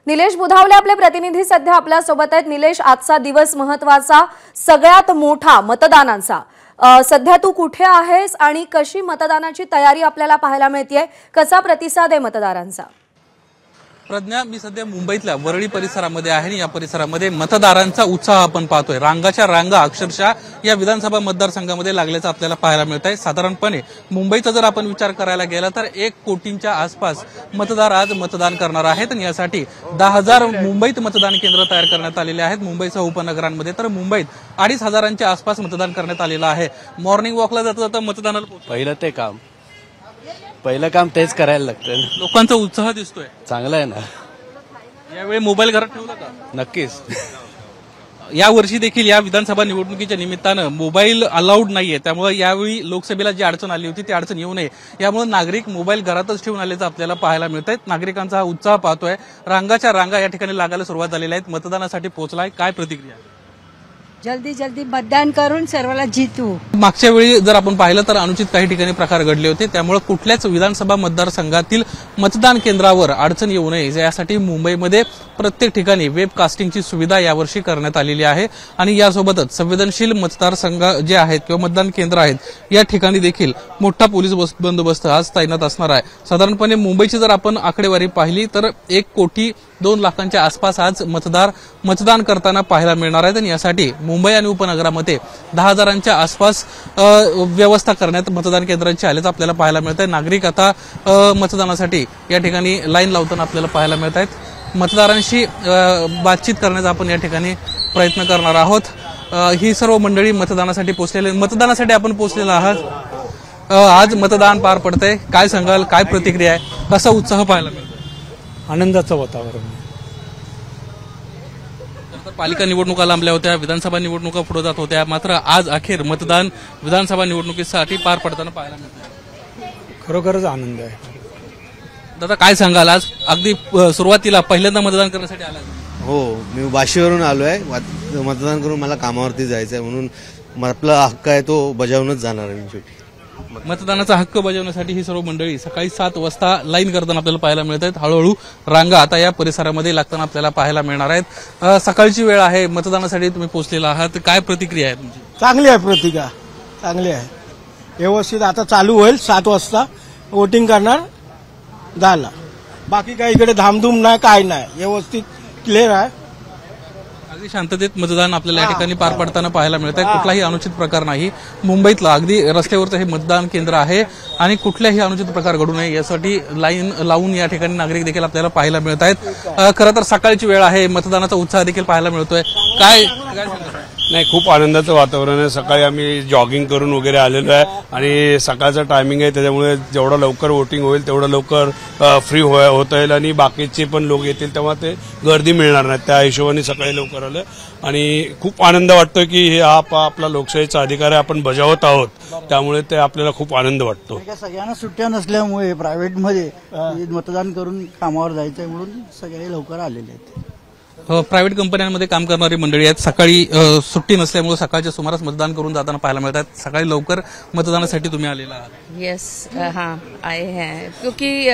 निलेश बुधावले आपले प्रतिनिधी सध्या आपल्या सोबत आहेत। निलेश, आजचा दिवस महत्त्वाचा, सगळ्यात मोठा मतदानाचा, सध्या तू कुठे आहेस आणि कशी मतदानाची तयारी आपल्याला पाहायला मिळतेय? कसा प्रतिसाद आहे मतदारांचा? प्रज्ञा, मी सध्या मुंबईतल्या वरळी परिसरामध्ये आहे आणि या परिसरामध्ये मतदारांचा उत्साह आपण पाहतोय। रांगाच्या रांगा अक्षरशः या विधानसभा मतदारसंघामध्ये लागल्याचं आपल्याला पाहायला मिळत आहे। साधारणपणे मुंबईचा जर आपण विचार करायला गेला तर 1 कोटींच्या आसपास मतदार आज मतदान करणार आहेत आणि यासाठी 10,000 मुंबईत मतदान केंद्र तयार करण्यात आलेले आहेत। मुंबईसह उपनगरांमध्ये तर मुंबईत 2,500च्या आसपास मतदान करण्यात आलेलं आहे। मॉर्निंग वॉकला जाता मतदानाला पहिलं काम तेच करायला लागतं। लोकांचा उत्साह दिसतोय, चांगलं आहे ना। यावेळी मोबाईल घरात ठेवला का? नक्कीच। या वर्षी देखील या विधानसभा निवडणुकीच्या निमित्तानं मोबाईल अलाउड नाहीये, त्यामुळे यावेळी लोकसभेला जी अडचण आली होती ती अडचण येऊ नये यामुळे नागरिक मोबाईल घरातच ठेवून आल्याचं आपल्याला पाहायला मिळत आहे। नागरिकांचा हा उत्साह पाहतोय। रांगाच्या रांगा या ठिकाणी लागायला सुरुवात झालेल्या आहेत। मतदानासाठी पोहोचलाय, काय प्रतिक्रिया? जल्दी जल्दी मतदान करून सर्वांना जितू। मागच्या वेळी जर आपण पाहिलं तर अनुचित काही ठिकाणी प्रकार घडले होते, त्यामुळे कुठल्याच विधानसभा मतदारसंघातील मतदान केंद्रावर अडचण येऊ नये यासाठी मुंबईमध्ये प्रत्येक ठिकाणी वेब कास्टिंगची सुविधा यावर्षी करण्यात आलेली आहे आणि यासोबतच संवेदनशील मतदारसंघ जे आहेत किंवा मतदान केंद्र आहेत या ठिकाणी देखील मोठा पोलीस बंदोबस्त आज तैनात असणार आहे। साधारणपणे मुंबईची जर आपण आकडेवारी पाहिली तर 1,02,00,000च्या आसपास आज मतदान करताना पाहायला मिळणार आहेत आणि यासाठी मुंबई आणि उपनगरामध्ये 10,000च्या आसपास व्यवस्था करण्यात मतदान केंद्रांची आल्याचं आपल्याला पाहायला मिळत आहे। नागरिक आता मतदानासाठी या ठिकाणी लाईन लावताना आपल्याला पाहायला मिळत आहेत। मतदारांशी बातचीत करण्याचा आपण या ठिकाणी प्रयत्न करणार आहोत। ही सर्व मंडळी मतदानासाठी आपण पोहोचलेला आहात। आज मतदान पार पडतंय, काय सांगाल, काय प्रतिक्रिया आहे, कसा उत्साह पाहायला मिळतो? आनंदाचं वातावरण। पालिका निवडणुका लांबल्या होत्या, विधानसभा निवडणुका पुढे जात होत्या, मात्र आज अखेर मतदान विधानसभा निवडणुकीसाठी पार पडताना पाहायला मिळतंय। खरोखरच आनंद आहे। दादा, काय सांगाल, आज अगदी सुरुवातीला पहिल्यांदा मतदान करण्यासाठी आला? हो, मी वाशीवरून आलोय। मतदान करून मला कामावरती जायचंय, म्हणून आपला हक्क आहे तो बजावूनच जाणार आहे शेवटी। मतदानाचा हक्क बजावण्यासाठी ही सर्व मंडळी सकाळी 7 वाजता लाईन करताना आपल्याला पाहायला मिळत आहेत। हळूहळू रांगा आता या परिसरामध्ये लागताना आपल्याला पाहायला मिळणार आहेत। सकाळची वेळ आहे, मतदानासाठी तुम्ही पोहोचलेला आहात, काय प्रतिक्रिया आहे तुमची? चांगली आहे प्रतिक्रिया, चांगली आहे। व्यवस्थित आता चालू होईल, 7 वाजता वोटिंग करणार झाला। बाकी काही इकडे धामधूम नाही, काय नाही, व्यवस्थित क्लिअर आहे। अगदी शांततेत मतदान आपल्याला या ठिकाणी पार पडताना पाहायला मिळत आहे। कुठलाही अनुचित प्रकार नाही। मुंबईतला अगदी रस्त्यावरचं हे मतदान केंद्र आहे आणि कुठल्याही अनुचित प्रकार घडू नये यासाठी लाईन लावून या ठिकाणी नागरिक देखील आपल्याला पाहायला मिळत आहेत। खरं तर सकाळची वेळ आहे, मतदानाचा उत्साह देखील पाहायला मिळतोय। काय सांगता? नाही, खूप आनंदाचं वातावरण आहे। सकाळी आम्ही जॉगिंग करून वगैरे आलेलो आहे आणि सकाळचा टायमिंग आहे, त्याच्यामुळे जेवढं लवकर वोटिंग होईल तेवढं लवकर फ्री होता येईल आणि बाकीचे पण लोक येतील तेव्हा ते गर्दी मिळणार नाही, त्या हिशोबाने सकाळी लवकर आलं आणि खूप आनंद वाटतोय की हे आपला लोकशाहीचा अधिकार आहे, आपण बजावत आहोत, त्यामुळे ते आपल्याला खूप आनंद वाटतो। सगळ्यांना सुट्ट्या नसल्यामुळे प्रायव्हेटमध्ये मतदान करून कामावर जायचंय म्हणून सगळे लवकर आलेले आहेत। प्रायव्हेट कंपन्यांमध्ये काम करणारी मंडळी आहेत, सकाळी सुट्टी नसल्यामुळे सकाळच्या सुमारास मतदान करून जाताना पाहायला मिळतात। सकाळी लवकर मतदानासाठी तुम्ही आलेला आहात? यस, हाँ आए हैं क्योंकि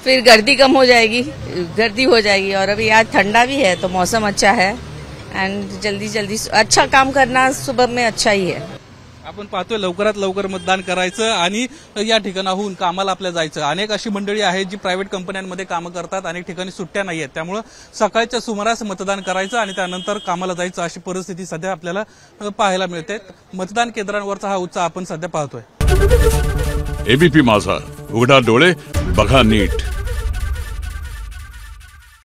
फिर गर्दी कम हो जाएगी और अभी आज ठंडा भी है तो मौसम अच्छा है एंड जल्दी अच्छा काम करना सुबह में अच्छा ही है। आपण पाहतोय लवकरात लवकर मतदान करायचं आणि या ठिकाणाहून कामाला आपल्या जायचं। अनेक अशी मंडळी आहेत जी प्रायव्हेट कंपन्यांमध्ये कामं करतात, अनेक ठिकाणी सुट्ट्या नाही आहेत, त्यामुळे सकाळच्या सुमारास मतदान करायचं आणि त्यानंतर कामाला जायचं अशी परिस्थिती सध्या आपल्याला पाहायला मिळते। मतदान केंद्रांवरचा हा उत्साह आपण सध्या पाहतोय। एबीपी माझा, उघडा डोळे बघा नीट।